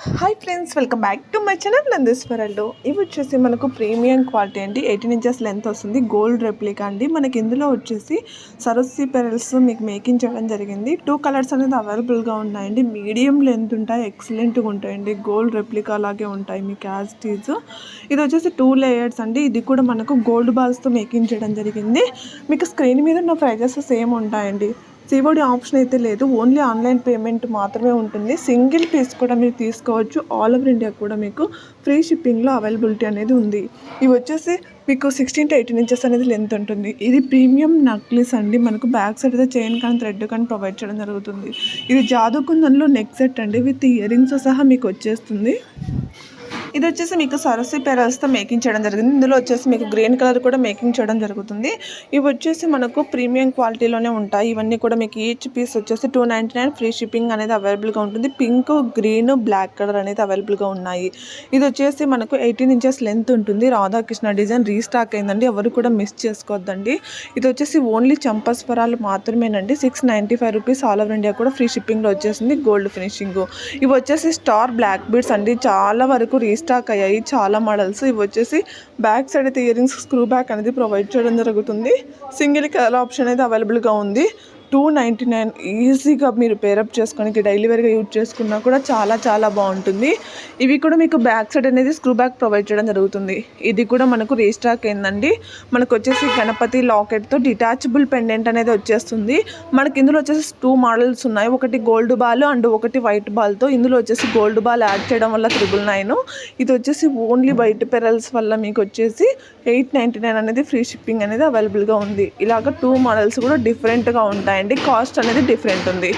Hi friends, welcome back to my channel నందీశ్వరల్లో. ఇవి వచ్చేసి మనకు ప్రీమియం క్వాలిటీ అండి. 18 ఇంచెస్ లెంత్ వస్తుంది. గోల్డ్ రెప్లికా అండి. మనకి ఇందులో వచ్చేసి సరస్వతి పెరల్స్ మీకు మేకింగ్ చేయడం జరిగింది. 2 కలర్స్ అనేది అవైలబుల్గా ఉన్నాయండి. మీడియం లెంత్ ఉంటాయి, ఎక్సలెంట్గా ఉంటాయండి. గోల్డ్ రెప్లికా లాగే ఉంటాయి మీకు యాజ్ ఇట్ ఈజ్. ఇది వచ్చేసి 2 లేయర్స్ అండి. ఇది కూడా మనకు గోల్డ్ బాల్స్తో మేకింగ్ చేయడం జరిగింది. మీకు స్క్రీన్ మీద ఉన్న ప్రైజెస్ సేమ్ ఉంటాయండి. సిఓడి ఆప్షన్ అయితే లేదు, ఓన్లీ ఆన్లైన్ పేమెంట్ మాత్రమే ఉంటుంది. సింగిల్ పీస్ కూడా మీరు తీసుకోవచ్చు. ఆల్ ఓవర్ ఇండియా కూడా మీకు ఫ్రీ షిప్పింగ్లో అవైలబిలిటీ అనేది ఉంది. ఇవి వచ్చేసి మీకు 16 to 18 ఇంచెస్ అనేది లెంత్ ఉంటుంది. ఇది ప్రీమియం నక్లీస్ అండి. మనకు బ్యాక్ సైడ్ అయితే చైన్ కానీ థ్రెడ్ కానీ ప్రొవైడ్ చేయడం జరుగుతుంది. ఇది జాదుకుందన్లో నెక్ సెట్ అండి, విత్ ఇయర్ రింగ్స్ సహా మీకు వచ్చేస్తుంది. ఇది వచ్చేసి మీకు సరస్వతి పెరల్స్తో మేకింగ్ చేయడం జరిగింది. ఇందులో వచ్చేసి మీకు గ్రీన్ కలర్ కూడా మేకింగ్ చేయడం జరుగుతుంది. ఇవి వచ్చేసి మనకు ప్రీమియం క్వాలిటీలోనే ఉంటాయి. ఇవన్నీ కూడా మీకు ఈచ్ పీస్ వచ్చేసి 299 ఫ్రీ షిప్పింగ్ అనేది అవైలబుల్గా ఉంటుంది. పింక్, గ్రీన్, బ్లాక్ కలర్ అనేది అవైలబుల్గా ఉన్నాయి. ఇది వచ్చేసి మనకు 18 ఇంచెస్ లెంత్ ఉంటుంది. రాధాకృష్ణ డిజైన్ రీస్టాక్ అయిందండి, ఎవరు కూడా మిస్ చేసుకోవద్దండి. ఇది వచ్చేసి ఓన్లీ చంపస్వరాలు మాత్రమేనండి. 695 రూపీస్. ఆల్ ఓవర్ ఇండియా కూడా ఫ్రీ షిప్పింగ్లో వచ్చేసింది. Gold finishing. ఇవి వచ్చేసి స్టార్ బ్లాక్ బీడ్స్ అండి. చాలా వరకు రీస్టాక్ అయ్యాయి చాలా మోడల్స్. ఇవి వచ్చేసి బ్యాక్ సైడ్ అయితే ఇయర్ రింగ్స్ స్క్రూ బ్యాక్ అనేది ప్రొవైడ్ చేయడం జరుగుతుంది. సింగిల్ కలర్ ఆప్షన్ అయితే అవైలబుల్గా ఉంది. 299 ఈజీగా మీరు పేరప్ చేసుకొని డైలీ వేర్గా యూజ్ చేసుకున్నా కూడా చాలా బాగుంటుంది. ఇవి కూడా మీకు బ్యాక్ సైడ్ అనేది స్క్రూ బ్యాక్ ప్రొవైడ్ చేయడం జరుగుతుంది. ఇది కూడా మనకు రీస్టాక్ అయిందండి. మనకు వచ్చేసి గణపతి లాకెట్తో డిటాచబుల్ పెండెంట్ అనేది వచ్చేస్తుంది. మనకి ఇందులో వచ్చేసి 2 మోడల్స్ ఉన్నాయి. ఒకటి గోల్డ్ బాల్ అండ్ ఒకటి వైట్ బాల్తో. ఇందులో వచ్చేసి గోల్డ్ బాల్ యాడ్ చేయడం వల్ల 999. ఇది వచ్చేసి ఓన్లీ వైట్ పెరల్స్ వల్ల మీకు వచ్చేసి 899 అనేది ఫ్రీ షిప్పింగ్ అనేది అవైలబుల్గా ఉంది. ఇలాగ 2 మోడల్స్ కూడా డిఫరెంట్గా ఉంటాయి అండి. కాస్ట్ అనేది డిఫరెంట్ ఉంది.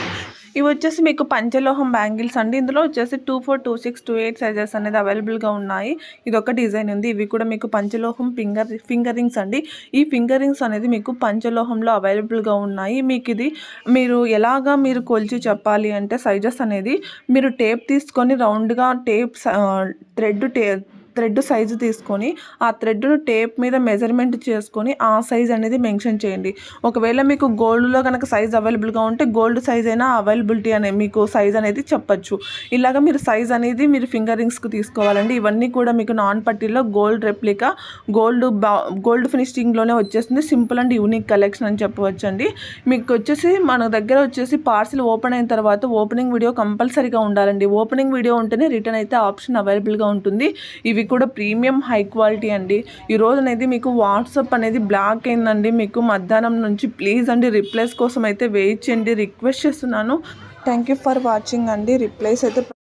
ఇవి వచ్చేసి మీకు పంచలోహం బ్యాంగిల్స్ అండి. ఇందులో వచ్చేసి 24, 26, 28 సైజెస్ అనేది అవైలబుల్గా ఉన్నాయి. ఇది ఒక డిజైన్ ఉంది. ఇవి కూడా మీకు పంచలోహం ఫింగర్ రింగ్స్ అండి. ఈ ఫింగర్ రింగ్స్ అనేది మీకు పంచలోహంలో అవైలబుల్గా ఉన్నాయి. మీకు ఇది మీరు ఎలాగా మీరు కొలిచి చెప్పాలి అంటే సైజెస్ అనేది మీరు టేప్ తీసుకొని రౌండ్గా థ్రెడ్ సైజు తీసుకొని ఆ థ్రెడ్ను టేప్ మీద మెజర్మెంట్ చేసుకొని ఆ సైజ్ అనేది మెన్షన్ చేయండి. ఒకవేళ మీకు గోల్డ్లో కనుక సైజ్ అవైలబుల్గా ఉంటే గోల్డ్ సైజ్ అయినా అవైలబిలిటీ అనే మీకు సైజ్ అనేది చెప్పచ్చు. ఇలాగ మీరు సైజ్ అనేది మీరు ఫింగర్ రింగ్స్కి తీసుకోవాలండి. ఇవన్నీ కూడా మీకు నాన్ పట్టీలో గోల్డ్ రెప్లికా గోల్డ్ ఫినిషింగ్లోనే వచ్చేస్తుంది. సింపుల్ అండ్ యూనిక్ కలెక్షన్ అని చెప్పవచ్చు అండి. మీకు వచ్చేసి మన దగ్గర వచ్చేసి పార్సిల్ ఓపెన్ అయిన తర్వాత ఓపెనింగ్ వీడియో కంపల్సరీగా ఉండాలండి. ఓపెనింగ్ వీడియో ఉంటేనే రిటర్న్ అయితే ఆప్షన్ అవైలబుల్గా ఉంటుంది. ఇవి కూడా ప్రీమియం హై క్వాలిటీ అండి. ఈరోజు అనేది మీకు వాట్సాప్ అనేది బ్లాక్ అయిందండి. మీకు మధ్యాహ్నం నుంచి ప్లీజ్ అండి రిప్లైస్ కోసం అయితే వెయిట్ చేయండి, రిక్వెస్ట్ చేస్తున్నాను. థ్యాంక్ యూ ఫర్ వాచింగ్ అండి. రిప్లైస్ అయితే